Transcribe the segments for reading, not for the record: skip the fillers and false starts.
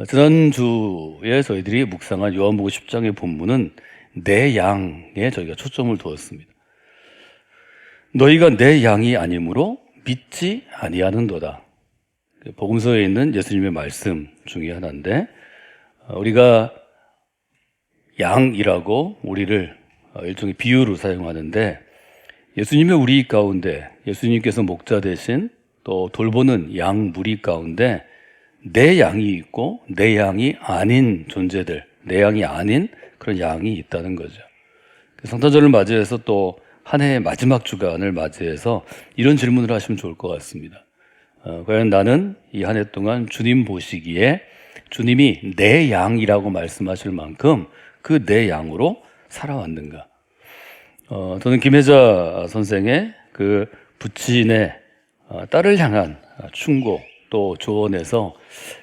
지난주에 저희들이 묵상한 요한복음 10장의 본문은 내 양에 저희가 초점을 두었습니다. 너희가 내 양이 아니므로 믿지 아니하는도다. 복음서에 있는 예수님의 말씀 중에 하나인데, 우리가 양이라고 우리를 일종의 비유로 사용하는데, 예수님의 우리 가운데, 예수님께서 목자 되신 또 돌보는 양 무리 가운데 내 양이 있고 내 양이 아닌 존재들, 내 양이 아닌 그런 양이 있다는 거죠. 성탄절을 맞이해서 또 한 해의 마지막 주간을 맞이해서 이런 질문을 하시면 좋을 것 같습니다. 과연 나는 이 한 해 동안 주님 보시기에 주님이 내 양이라고 말씀하실 만큼 그 내 양으로 살아왔는가? 저는 김혜자 선생의 그 부친의 딸을 향한 충고 또 조언에서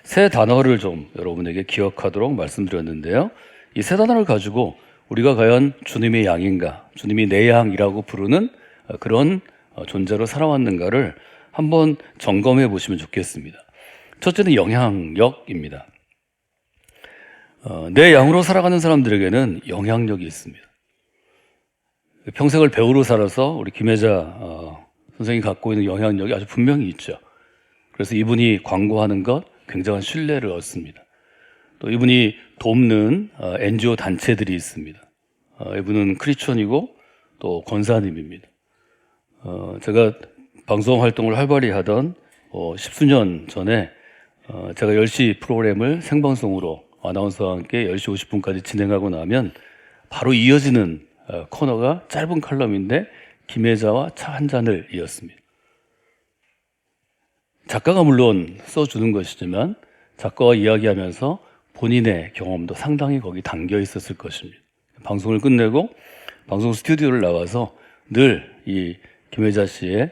세 단어를 좀 여러분에게 기억하도록 말씀드렸는데요. 이 세 단어를 가지고 우리가 과연 주님의 양인가, 주님이 내 양이라고 부르는 그런 존재로 살아왔는가를 한번 점검해 보시면 좋겠습니다. 첫째는 영향력입니다. 내 양으로 살아가는 사람들에게는 영향력이 있습니다. 평생을 배우로 살아서 우리 김혜자 선생님이 갖고 있는 영향력이 아주 분명히 있죠. 그래서 이분이 광고하는 것 굉장한 신뢰를 얻습니다. 또 이분이 돕는 NGO 단체들이 있습니다. 이분은 크리스천이고 또 권사님입니다. 제가 방송 활동을 활발히 하던 10수년 전에 제가 10시 프로그램을 생방송으로 아나운서와 함께 10시 50분까지 진행하고 나면 바로 이어지는 코너가 짧은 칼럼인데 김혜자와 차 한 잔을 이었습니다. 작가가 물론 써주는 것이지만 작가와 이야기하면서 본인의 경험도 상당히 거기 담겨 있었을 것입니다. 방송을 끝내고 방송 스튜디오를 나와서 늘 이 김혜자 씨의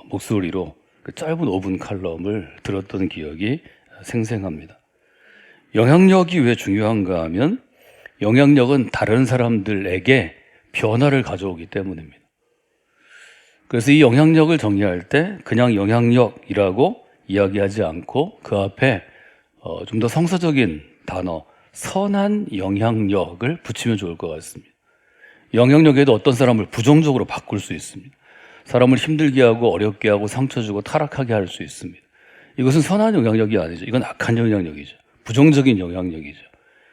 목소리로 그 짧은 5분 칼럼을 들었던 기억이 생생합니다. 영향력이 왜 중요한가 하면 영향력은 다른 사람들에게 변화를 가져오기 때문입니다. 그래서 이 영향력을 정의할 때 그냥 영향력이라고 이야기하지 않고 그 앞에 좀 더 성서적인 단어, 선한 영향력을 붙이면 좋을 것 같습니다. 영향력에도 어떤 사람을 부정적으로 바꿀 수 있습니다. 사람을 힘들게 하고 어렵게 하고 상처 주고 타락하게 할 수 있습니다. 이것은 선한 영향력이 아니죠. 이건 악한 영향력이죠. 부정적인 영향력이죠.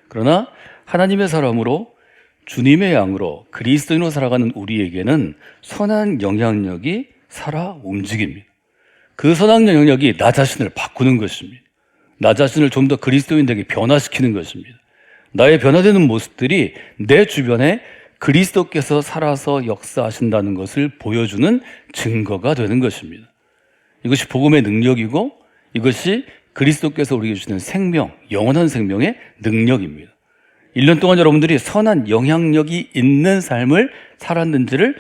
그러나 하나님의 사람으로 주님의 양으로 그리스도인으로 살아가는 우리에게는 선한 영향력이 살아 움직입니다. 그 선한 영향력이 나 자신을 바꾸는 것입니다. 나 자신을 좀 더 그리스도인에게 변화시키는 것입니다. 나의 변화되는 모습들이 내 주변에 그리스도께서 살아서 역사하신다는 것을 보여주는 증거가 되는 것입니다. 이것이 복음의 능력이고 이것이 그리스도께서 우리에게 주시는 생명, 영원한 생명의 능력입니다. 1년 동안 여러분들이 선한 영향력이 있는 삶을 살았는지를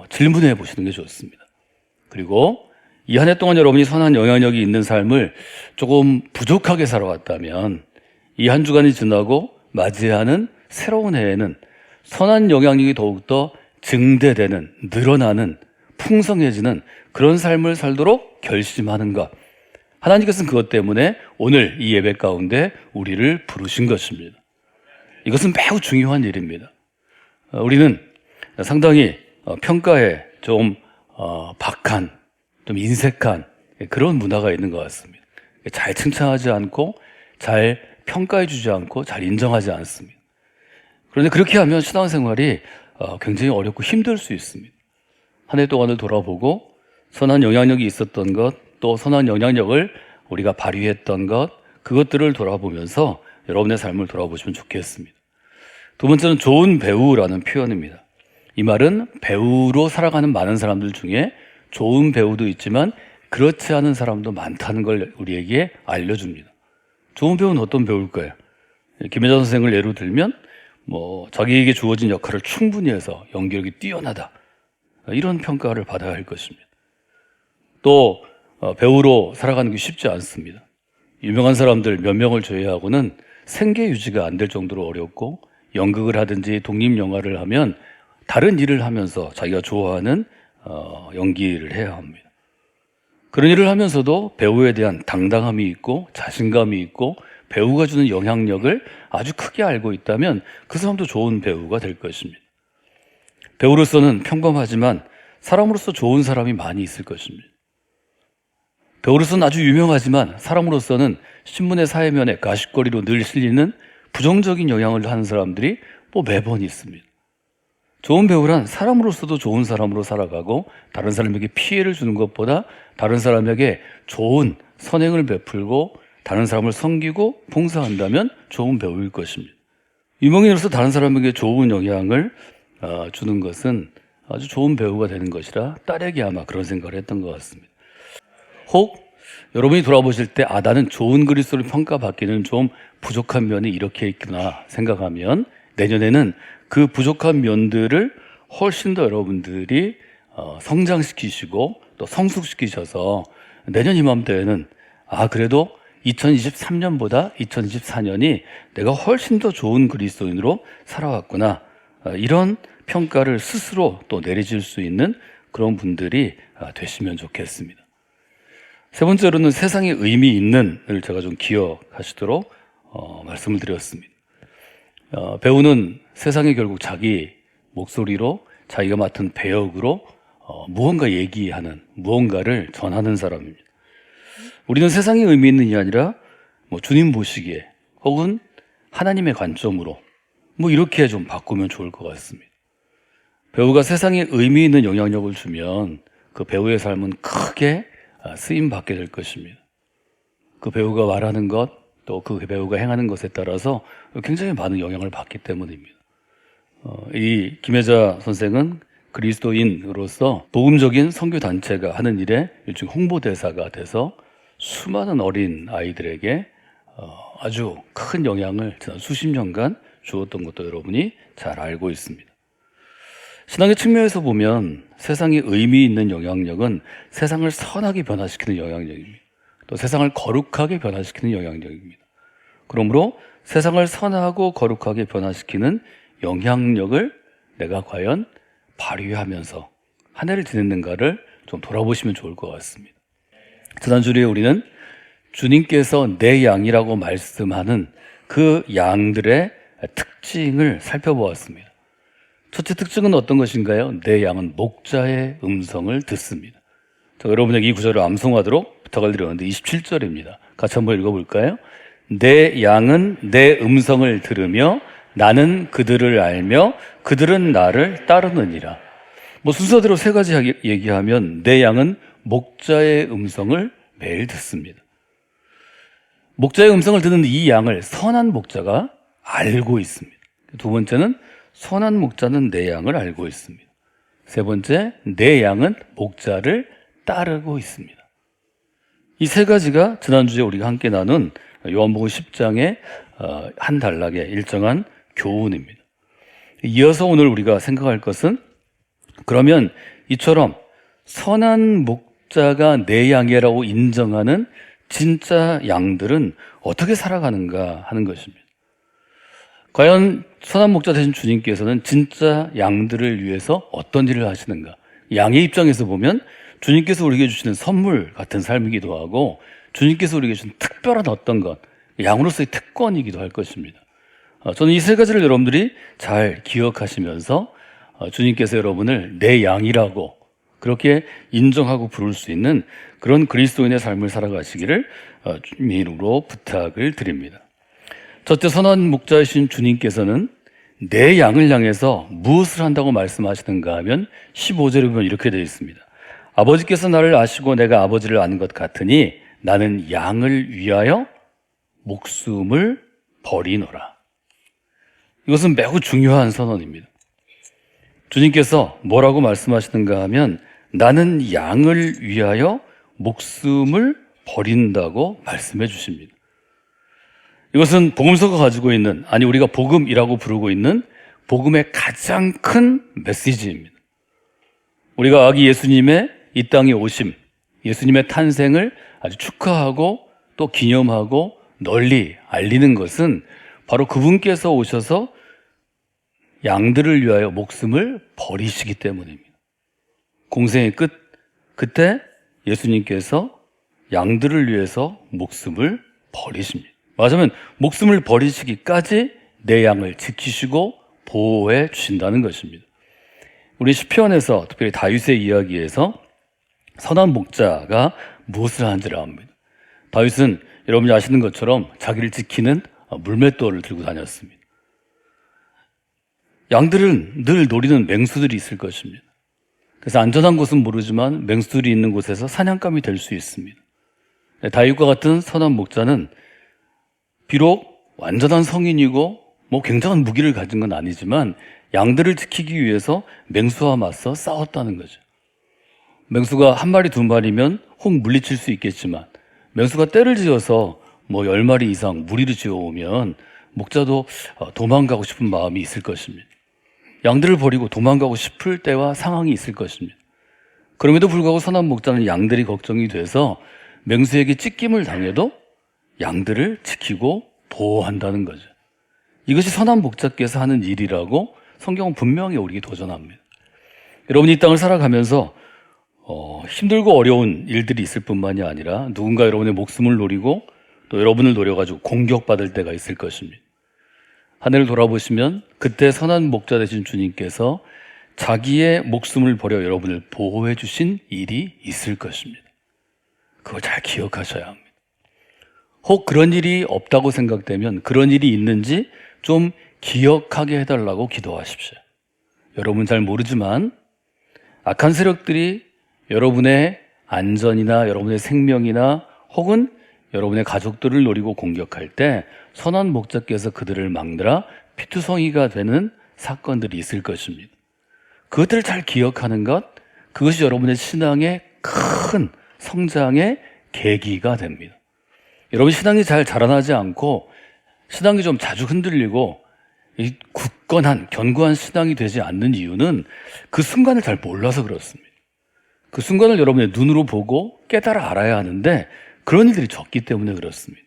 질문해 보시는 게 좋습니다. 그리고 이 한 해 동안 여러분이 선한 영향력이 있는 삶을 조금 부족하게 살아왔다면 이 한 주간이 지나고 맞이하는 새로운 해에는 선한 영향력이 더욱더 증대되는, 늘어나는, 풍성해지는 그런 삶을 살도록 결심하는 것. 하나님께서는 그것 때문에 오늘 이 예배 가운데 우리를 부르신 것입니다. 이것은 매우 중요한 일입니다. 우리는 상당히 평가에 좀 박한, 좀 인색한 그런 문화가 있는 것 같습니다. 잘 칭찬하지 않고 잘 평가해 주지 않고 잘 인정하지 않습니다. 그런데 그렇게 하면 신앙생활이 굉장히 어렵고 힘들 수 있습니다. 한 해 동안을 돌아보고 선한 영향력이 있었던 것, 또 선한 영향력을 우리가 발휘했던 것, 그것들을 돌아보면서 여러분의 삶을 돌아보시면 좋겠습니다. 두 번째는 좋은 배우라는 표현입니다. 이 말은 배우로 살아가는 많은 사람들 중에 좋은 배우도 있지만 그렇지 않은 사람도 많다는 걸 우리에게 알려줍니다. 좋은 배우는 어떤 배우일까요? 김혜자 선생을 예로 들면 자기에게 주어진 역할을 충분히 해서 연기력이 뛰어나다, 이런 평가를 받아야 할 것입니다. 또 배우로 살아가는 게 쉽지 않습니다. 유명한 사람들 몇 명을 제외하고는 생계 유지가 안 될 정도로 어렵고 연극을 하든지 독립영화를 하면 다른 일을 하면서 자기가 좋아하는 연기를 해야 합니다. 그런 일을 하면서도 배우에 대한 당당함이 있고 자신감이 있고 배우가 주는 영향력을 아주 크게 알고 있다면 그 사람도 좋은 배우가 될 것입니다. 배우로서는 평범하지만 사람으로서 좋은 사람이 많이 있을 것입니다. 배우로서는 아주 유명하지만 사람으로서는 신문의 사회면에 가십거리로 늘 실리는 부정적인 영향을 하는 사람들이 매번 있습니다. 좋은 배우란 사람으로서도 좋은 사람으로 살아가고 다른 사람에게 피해를 주는 것보다 다른 사람에게 좋은 선행을 베풀고 다른 사람을 섬기고 봉사한다면 좋은 배우일 것입니다. 유명인으로서 다른 사람에게 좋은 영향을 주는 것은 아주 좋은 배우가 되는 것이라 딸에게 아마 그런 생각을 했던 것 같습니다. 혹 여러분이 돌아보실 때 나는 좋은 그리스도를 평가받기는 좀 부족한 면이 이렇게 있구나 생각하면 내년에는 그 부족한 면들을 훨씬 더 여러분들이 성장시키시고 또 성숙시키셔서 내년 이맘때에는 그래도 2023년보다 2024년이 내가 훨씬 더 좋은 그리스도인으로 살아왔구나, 이런 평가를 스스로 또 내리실 수 있는 그런 분들이 되시면 좋겠습니다. 세 번째로는 세상에 의미 있는을 제가 좀 기억하시도록 말씀을 드렸습니다. 배우는 세상에 결국 자기 목소리로 자기가 맡은 배역으로 무언가 얘기하는, 무언가를 전하는 사람입니다. 우리는 세상에 의미 있는이 아니라 주님 보시기에 혹은 하나님의 관점으로 이렇게 좀 바꾸면 좋을 것 같습니다. 배우가 세상에 의미 있는 영향력을 주면 그 배우의 삶은 크게 쓰임받게 될 것입니다. 그 배우가 말하는 것, 또 그 배우가 행하는 것에 따라서 굉장히 많은 영향을 받기 때문입니다. 이 김혜자 선생은 그리스도인으로서 복음적인 선교단체가 하는 일에 일종 홍보대사가 돼서 수많은 어린 아이들에게 아주 큰 영향을 지난 수십 년간 주었던 것도 여러분이 잘 알고 있습니다. 신앙의 측면에서 보면 세상에 의미 있는 영향력은 세상을 선하게 변화시키는 영향력입니다. 또 세상을 거룩하게 변화시키는 영향력입니다. 그러므로 세상을 선하고 거룩하게 변화시키는 영향력을 내가 과연 발휘하면서 한 해를 지냈는가를 좀 돌아보시면 좋을 것 같습니다. 지난주에 우리는 주님께서 내 양이라고 말씀하는 그 양들의 특징을 살펴보았습니다. 첫째 특징은 어떤 것인가요? 내 양은 목자의 음성을 듣습니다. 여러분에게 이 구절을 암송하도록 부탁을 드렸는데 27절입니다. 같이 한번 읽어볼까요? 내 양은 내 음성을 들으며 나는 그들을 알며 그들은 나를 따르느니라. 순서대로 세 가지 얘기하면 내 양은 목자의 음성을 매일 듣습니다. 목자의 음성을 듣는 이 양을 선한 목자가 알고 있습니다. 두 번째는 선한 목자는 내 양을 알고 있습니다. 세 번째, 내 양은 목자를 따르고 있습니다. 이 세 가지가 지난주에 우리가 함께 나눈 요한복음 10장의 한 단락의 일정한 교훈입니다. 이어서 오늘 우리가 생각할 것은 그러면 이처럼 선한 목자가 내 양이라고 인정하는 진짜 양들은 어떻게 살아가는가 하는 것입니다. 과연 선한 목자 되신 주님께서는 진짜 양들을 위해서 어떤 일을 하시는가? 양의 입장에서 보면 주님께서 우리에게 주시는 선물 같은 삶이기도 하고 주님께서 우리에게 주신 특별한 어떤 것, 양으로서의 특권이기도 할 것입니다. 저는 이 세 가지를 여러분들이 잘 기억하시면서 주님께서 여러분을 내 양이라고 그렇게 인정하고 부를 수 있는 그런 그리스도인의 삶을 살아가시기를 주님의 이름으로 부탁을 드립니다. 첫째, 선한 목자이신 주님께서는 내 양을 향해서 무엇을 한다고 말씀하시는가 하면 15절에 보면 이렇게 되어 있습니다. 아버지께서 나를 아시고 내가 아버지를 아는 것 같으니 나는 양을 위하여 목숨을 버리노라. 이것은 매우 중요한 선언입니다. 주님께서 뭐라고 말씀하시는가 하면 나는 양을 위하여 목숨을 버린다고 말씀해 주십니다. 이것은 복음서가 가지고 있는, 우리가 복음이라고 부르고 있는 복음의 가장 큰 메시지입니다. 우리가 아기 예수님의 이 땅에 오심, 예수님의 탄생을 아주 축하하고 또 기념하고 널리 알리는 것은 바로 그분께서 오셔서 양들을 위하여 목숨을 버리시기 때문입니다. 공생의 끝, 그때 예수님께서 양들을 위해서 목숨을 버리십니다. 맞으면 목숨을 버리시기까지 내 양을 지키시고 보호해 주신다는 것입니다. 우리 시편에서 특별히 다윗의 이야기에서 선한 목자가 무엇을 하는지를 압니다. 다윗은 여러분이 아시는 것처럼 자기를 지키는 물맷돌을 들고 다녔습니다. 양들은 늘 노리는 맹수들이 있을 것입니다. 그래서 안전한 곳은 모르지만 맹수들이 있는 곳에서 사냥감이 될 수 있습니다. 다윗과 같은 선한 목자는 비록 완전한 성인이고 굉장한 무기를 가진 건 아니지만 양들을 지키기 위해서 맹수와 맞서 싸웠다는 거죠. 맹수가 한 마리 두 마리면 혹 물리칠 수 있겠지만 맹수가 떼를 지어서 10마리 이상 무리를 지어오면 목자도 도망가고 싶은 마음이 있을 것입니다. 양들을 버리고 도망가고 싶을 때와 상황이 있을 것입니다. 그럼에도 불구하고 선한 목자는 양들이 걱정이 돼서 맹수에게 찢김을 당해도 양들을 지키고 보호한다는 거죠. 이것이 선한 목자께서 하는 일이라고 성경은 분명히 우리에게 도전합니다. 여러분이 이 땅을 살아가면서 힘들고 어려운 일들이 있을 뿐만이 아니라 누군가 여러분의 목숨을 노리고 또 여러분을 노려가지고 공격받을 때가 있을 것입니다. 하늘을 돌아보시면 그때 선한 목자 되신 주님께서 자기의 목숨을 버려 여러분을 보호해 주신 일이 있을 것입니다. 그걸 잘 기억하셔야 합니다. 혹 그런 일이 없다고 생각되면 그런 일이 있는지 좀 기억하게 해달라고 기도하십시오. 여러분 잘 모르지만 악한 세력들이 여러분의 안전이나 여러분의 생명이나 혹은 여러분의 가족들을 노리고 공격할 때 선한 목자께서 그들을 막느라 피투성이가 되는 사건들이 있을 것입니다. 그것들을 잘 기억하는 것, 그것이 여러분의 신앙의 큰 성장의 계기가 됩니다. 여러분 신앙이 잘 자라나지 않고 신앙이 좀 자주 흔들리고 이 굳건한 견고한 신앙이 되지 않는 이유는 그 순간을 잘 몰라서 그렇습니다. 그 순간을 여러분의 눈으로 보고 깨달아 알아야 하는데 그런 일들이 적기 때문에 그렇습니다.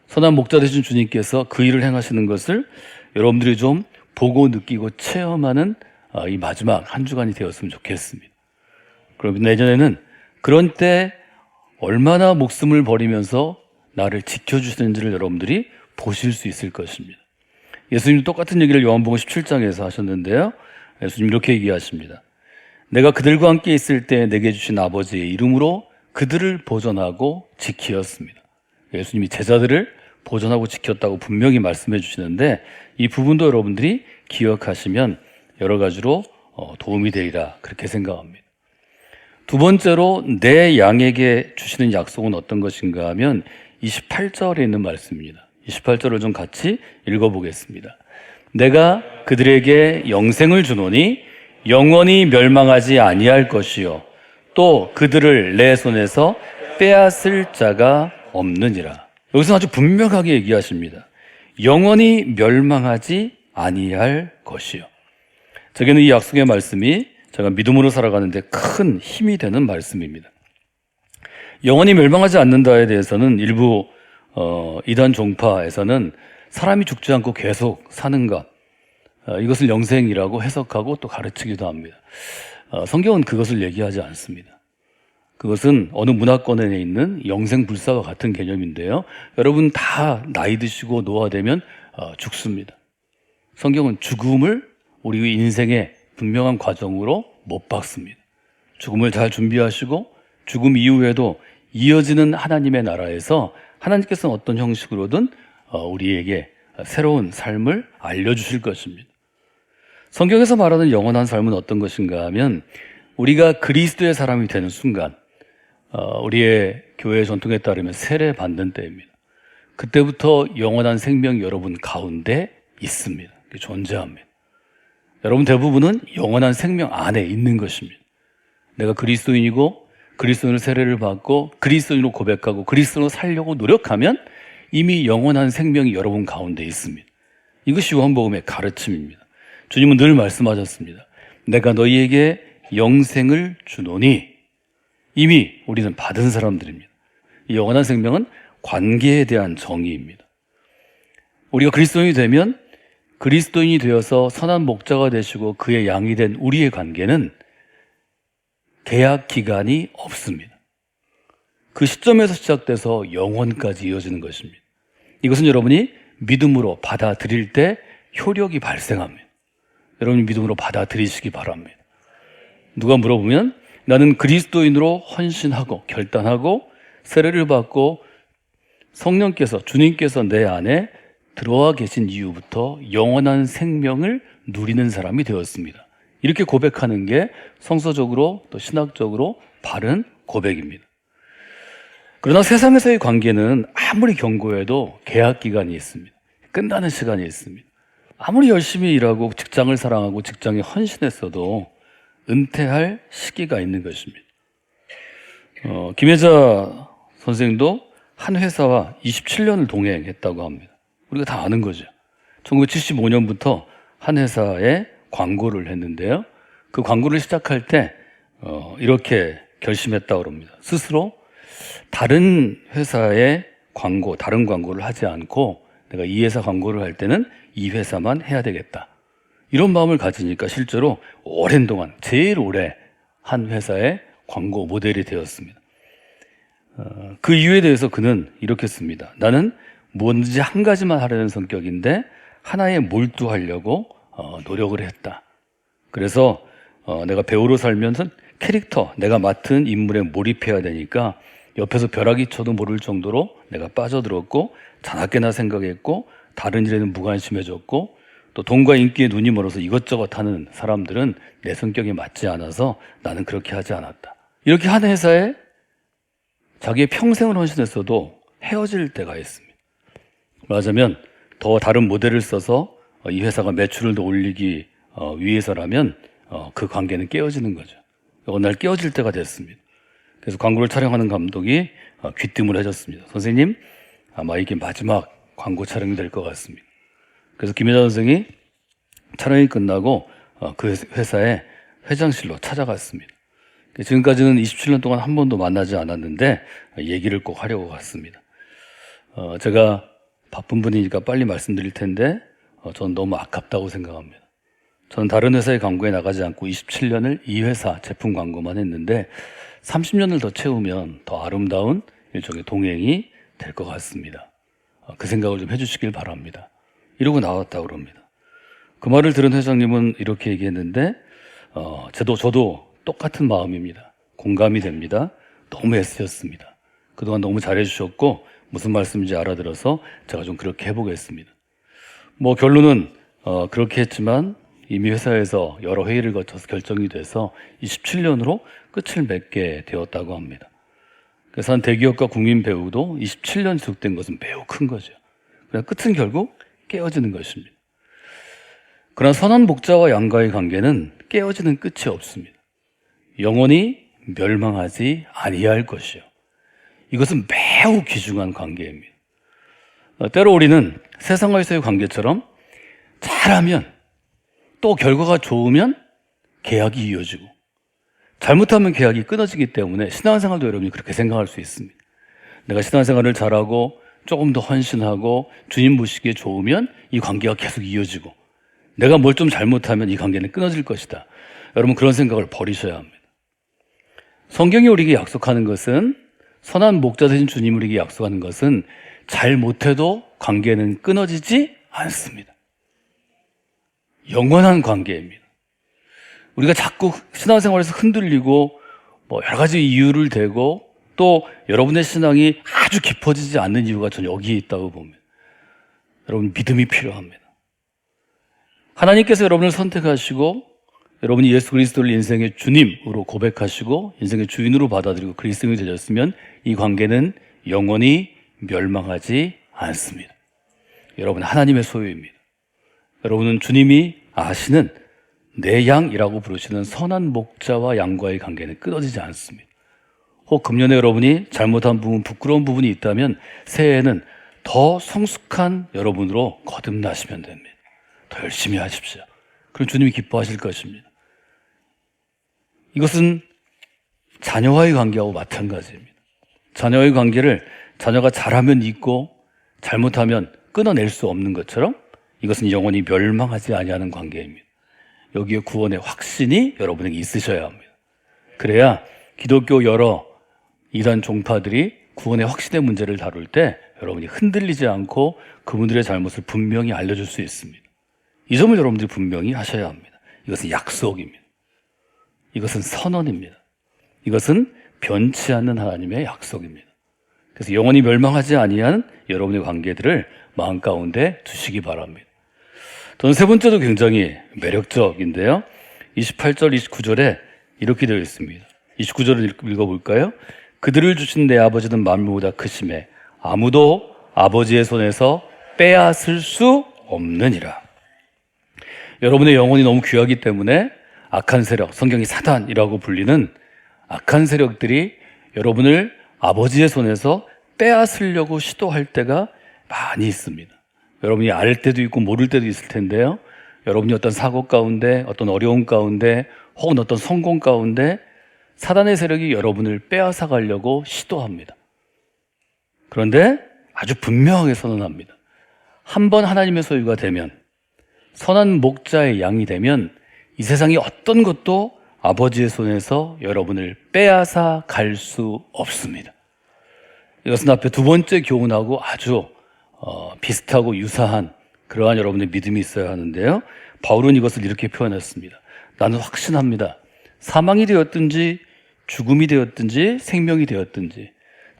선한 목자 되신 주님께서 그 일을 행하시는 것을 여러분들이 좀 보고 느끼고 체험하는 이 마지막 한 주간이 되었으면 좋겠습니다. 그럼 내년에는 그런 때 얼마나 목숨을 버리면서 나를 지켜주시는지를 여러분들이 보실 수 있을 것입니다. 예수님 똑같은 얘기를 요한복음 17장에서 하셨는데요. 예수님 이렇게 얘기하십니다. 내가 그들과 함께 있을 때 내게 주신 아버지의 이름으로 그들을 보존하고 지키었습니다. 예수님이 제자들을 보존하고 지켰다고 분명히 말씀해 주시는데 이 부분도 여러분들이 기억하시면 여러 가지로 도움이 되리라 그렇게 생각합니다. 두 번째로 내 양에게 주시는 약속은 어떤 것인가 하면 28절에 있는 말씀입니다. 28절을 좀 같이 읽어보겠습니다. 내가 그들에게 영생을 주노니 영원히 멸망하지 아니할 것이요 또 그들을 내 손에서 빼앗을 자가 없느니라. 여기서 아주 분명하게 얘기하십니다. 영원히 멸망하지 아니할 것이요. 저게는 이 약속의 말씀이 제가 믿음으로 살아가는데 큰 힘이 되는 말씀입니다. 영원히 멸망하지 않는다에 대해서는 일부 이단 종파에서는 사람이 죽지 않고 계속 사는 것, 이것을 영생이라고 해석하고 또 가르치기도 합니다. 성경은 그것을 얘기하지 않습니다. 그것은 어느 문화권에 있는 영생불사와 같은 개념인데요. 여러분 다 나이 드시고 노화되면 죽습니다. 성경은 죽음을 우리 인생의 분명한 과정으로 못 박습니다. 죽음을 잘 준비하시고 죽음 이후에도 이어지는 하나님의 나라에서 하나님께서는 어떤 형식으로든 우리에게 새로운 삶을 알려주실 것입니다. 성경에서 말하는 영원한 삶은 어떤 것인가 하면 우리가 그리스도의 사람이 되는 순간 우리의 교회 전통에 따르면 세례 받는 때입니다. 그때부터 영원한 생명이 여러분 가운데 있습니다. 존재합니다. 여러분 대부분은 영원한 생명 안에 있는 것입니다. 내가 그리스도인이고 그리스도인으로 세례를 받고 그리스도인으로 고백하고 그리스도인으로 살려고 노력하면 이미 영원한 생명이 여러분 가운데 있습니다. 이것이 요한복음의 가르침입니다. 주님은 늘 말씀하셨습니다. 내가 너희에게 영생을 주노니 이미 우리는 받은 사람들입니다. 이 영원한 생명은 관계에 대한 정의입니다. 우리가 그리스도인이 되면 그리스도인이 되어서 선한 목자가 되시고 그의 양이 된 우리의 관계는 계약 기간이 없습니다. 그 시점에서 시작돼서 영원까지 이어지는 것입니다. 이것은 여러분이 믿음으로 받아들일 때 효력이 발생합니다. 여러분이 믿음으로 받아들이시기 바랍니다. 누가 물어보면 나는 그리스도인으로 헌신하고 결단하고 세례를 받고 성령께서 주님께서 내 안에 들어와 계신 이후부터 영원한 생명을 누리는 사람이 되었습니다. 이렇게 고백하는 게 성서적으로 또 신학적으로 바른 고백입니다. 그러나 세상에서의 관계는 아무리 견고해도 계약 기간이 있습니다. 끝나는 시간이 있습니다. 아무리 열심히 일하고 직장을 사랑하고 직장에 헌신했어도 은퇴할 시기가 있는 것입니다. 김혜자 선생도 한 회사와 27년을 동행했다고 합니다. 우리가 다 아는 거죠. 1975년부터 한 회사에 광고를 했는데요. 그 광고를 시작할 때 이렇게 결심했다고 합니다. 스스로 다른 회사의 광고, 다른 광고를 하지 않고 내가 이 회사 광고를 할 때는 이 회사만 해야 되겠다. 이런 마음을 가지니까 실제로 오랜 동안, 제일 오래 한 회사의 광고 모델이 되었습니다. 그 이유에 대해서 그는 이렇게 씁니다. 나는 뭔지 한 가지만 하려는 성격인데 하나에 몰두하려고 노력을 했다. 그래서 내가 배우로 살면서 캐릭터, 내가 맡은 인물에 몰입해야 되니까 옆에서 벼락이 쳐도 모를 정도로 내가 빠져들었고 자나깨나 생각했고 다른 일에는 무관심해졌고 또 돈과 인기에 눈이 멀어서 이것저것 하는 사람들은 내 성격에 맞지 않아서 나는 그렇게 하지 않았다. 이렇게 한 회사에 자기의 평생을 헌신했어도 헤어질 때가 있습니다. 말하자면 더 다른 모델을 써서 이 회사가 매출을 더 올리기 위해서라면 그 관계는 깨어지는 거죠. 어느 날 깨어질 때가 됐습니다. 그래서 광고를 촬영하는 감독이 귀뜸을 해줬습니다. 선생님, 아마 이게 마지막 광고 촬영이 될 것 같습니다. 그래서 김혜자 선생이 촬영이 끝나고 그 회사의 회장실로 찾아갔습니다. 지금까지는 27년 동안 한 번도 만나지 않았는데 얘기를 꼭 하려고 갔습니다. 제가 바쁜 분이니까 빨리 말씀드릴 텐데 저는 너무 아깝다고 생각합니다. 저는 다른 회사의 광고에 나가지 않고 27년을 이 회사 제품 광고만 했는데 30년을 더 채우면 더 아름다운 일종의 동행이 될 것 같습니다. 그 생각을 좀 해주시길 바랍니다. 이러고 나왔다고 그럽니다. 그 말을 들은 회장님은 이렇게 얘기했는데 저도 똑같은 마음입니다. 공감이 됩니다. 너무 애쓰셨습니다. 그동안 너무 잘해주셨고 무슨 말씀인지 알아들어서 제가 좀 그렇게 해보겠습니다. 결론은 그렇게 했지만 이미 회사에서 여러 회의를 거쳐서 결정이 돼서 27년으로 끝을 맺게 되었다고 합니다. 그래서 한 대기업과 국민 배우도 27년 지속된 것은 매우 큰 거죠. 그러나 끝은 결국 깨어지는 것입니다. 그러나 선한 목자와 양과의 관계는 깨어지는 끝이 없습니다. 영원히 멸망하지 아니할 것이요. 이것은 매우 귀중한 관계입니다. 때로 우리는 세상과의 관계처럼 잘하면 또 결과가 좋으면 계약이 이어지고 잘못하면 계약이 끊어지기 때문에 신앙생활도 여러분이 그렇게 생각할 수 있습니다. 내가 신앙생활을 잘하고 조금 더 헌신하고 주님 모시기에 좋으면 이 관계가 계속 이어지고 내가 뭘 좀 잘못하면 이 관계는 끊어질 것이다. 여러분 그런 생각을 버리셔야 합니다. 성경이 우리에게 약속하는 것은 선한 목자 되신 주님이 우리에게 약속하는 것은 잘못해도 관계는 끊어지지 않습니다. 영원한 관계입니다. 우리가 자꾸 신앙생활에서 흔들리고 여러 가지 이유를 대고 또 여러분의 신앙이 아주 깊어지지 않는 이유가 저는 여기에 있다고 봅니다. 여러분 믿음이 필요합니다. 하나님께서 여러분을 선택하시고 여러분이 예수 그리스도를 인생의 주님으로 고백하시고 인생의 주인으로 받아들이고 그리스도인이 되셨으면 이 관계는 영원히 멸망하지 않습니다. 여러분은 하나님의 소유입니다. 여러분은 주님이 아시는 내 양이라고 부르시는 선한 목자와 양과의 관계는 끊어지지 않습니다. 혹 금년에 여러분이 잘못한 부분, 부끄러운 부분이 있다면 새해에는 더 성숙한 여러분으로 거듭나시면 됩니다. 더 열심히 하십시오. 그럼 주님이 기뻐하실 것입니다. 이것은 자녀와의 관계하고 마찬가지입니다. 자녀와의 관계를 자녀가 잘하면 있고 잘못하면 끊어낼 수 없는 것처럼 이것은 영원히 멸망하지 아니하는 관계입니다. 여기에 구원의 확신이 여러분에게 있으셔야 합니다. 그래야 기독교 여러 이단 종파들이 구원의 확신의 문제를 다룰 때 여러분이 흔들리지 않고 그분들의 잘못을 분명히 알려줄 수 있습니다. 이 점을 여러분들이 분명히 하셔야 합니다. 이것은 약속입니다. 이것은 선언입니다. 이것은 변치 않는 하나님의 약속입니다. 그래서 영원히 멸망하지 아니한 여러분의 관계들을 마음 가운데 두시기 바랍니다. 저는 세 번째도 굉장히 매력적인데요. 28절, 29절에 이렇게 되어 있습니다. 29절을 읽어볼까요? 그들을 주신 내 아버지는 만물보다 크심에 아무도 아버지의 손에서 빼앗을 수 없느니라. 여러분의 영혼이 너무 귀하기 때문에 악한 세력, 성경이 사단이라고 불리는 악한 세력들이 여러분을 아버지의 손에서 빼앗으려고 시도할 때가 많이 있습니다. 여러분이 알 때도 있고 모를 때도 있을 텐데요. 여러분이 어떤 사고 가운데, 어떤 어려움 가운데, 혹은 어떤 성공 가운데 사단의 세력이 여러분을 빼앗아 가려고 시도합니다. 그런데 아주 분명하게 선언합니다. 한번 하나님의 소유가 되면, 선한 목자의 양이 되면 이 세상의 어떤 것도 아버지의 손에서 여러분을 빼앗아 갈 수 없습니다. 이것은 앞에 두 번째 교훈하고 아주 비슷하고 유사한 그러한 여러분의 믿음이 있어야 하는데요. 바울은 이것을 이렇게 표현했습니다. 나는 확신합니다. 사망이 되었든지 죽음이 되었든지 생명이 되었든지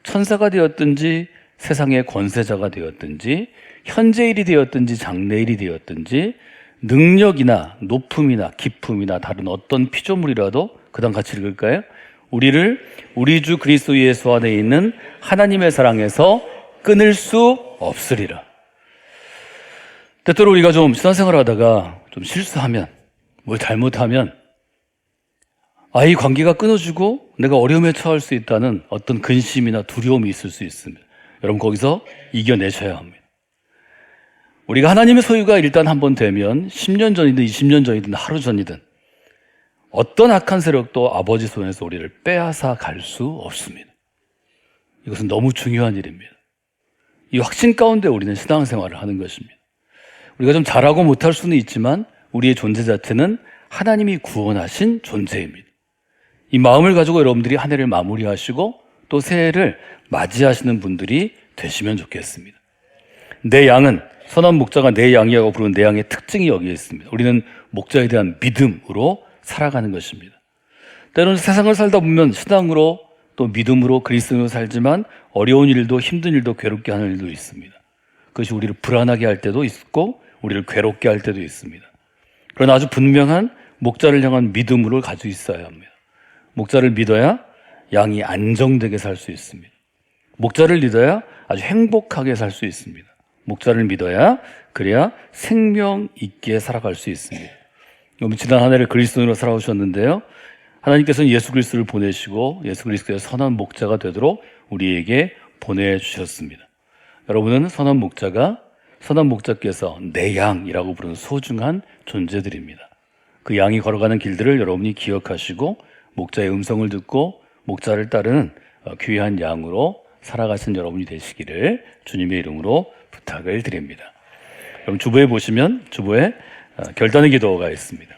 천사가 되었든지 세상의 권세자가 되었든지 현재일이 되었든지 장래일이 되었든지 능력이나 높음이나 기품이나 다른 어떤 피조물이라도 그 다음 같이 읽을까요? 우리를 우리 주 그리스도 예수 안에 있는 하나님의 사랑에서 끊을 수 없으리라. 때때로 우리가 좀 신앙생활 하다가 좀 실수하면, 뭘 잘못하면 이 관계가 끊어지고 내가 어려움에 처할 수 있다는 어떤 근심이나 두려움이 있을 수 있습니다. 여러분 거기서 이겨내셔야 합니다. 우리가 하나님의 소유가 일단 한번 되면 10년 전이든 20년 전이든 하루 전이든 어떤 악한 세력도 아버지 손에서 우리를 빼앗아 갈 수 없습니다. 이것은 너무 중요한 일입니다. 이 확신 가운데 우리는 신앙생활을 하는 것입니다. 우리가 좀 잘하고 못할 수는 있지만 우리의 존재 자체는 하나님이 구원하신 존재입니다. 이 마음을 가지고 여러분들이 한 해를 마무리하시고 또 새해를 맞이하시는 분들이 되시면 좋겠습니다. 내 양은, 선한 목자가 내 양이라고 부르는 내 양의 특징이 여기에 있습니다. 우리는 목자에 대한 믿음으로 살아가는 것입니다. 때로는 세상을 살다 보면 신앙으로 또 믿음으로 그리스도로 살지만 어려운 일도 힘든 일도 괴롭게 하는 일도 있습니다. 그것이 우리를 불안하게 할 때도 있고 우리를 괴롭게 할 때도 있습니다. 그러나 아주 분명한 목자를 향한 믿음으로 가지고 있어야 합니다. 목자를 믿어야 양이 안정되게 살 수 있습니다. 목자를 믿어야 아주 행복하게 살 수 있습니다. 목자를 믿어야 그래야 생명 있게 살아갈 수 있습니다. 여러분 지난 한 해를 그리스도인으로 살아오셨는데요. 하나님께서는 예수 그리스도를 보내시고 예수 그리스도의 선한 목자가 되도록 우리에게 보내주셨습니다. 여러분은 선한 목자께서 내 양이라고 부르는 소중한 존재들입니다. 그 양이 걸어가는 길들을 여러분이 기억하시고 목자의 음성을 듣고 목자를 따르는 귀한 양으로 살아가신 여러분이 되시기를 주님의 이름으로 부탁을 드립니다. 여러분 주보에 보시면 주보에 결단의 기도가 있습니다.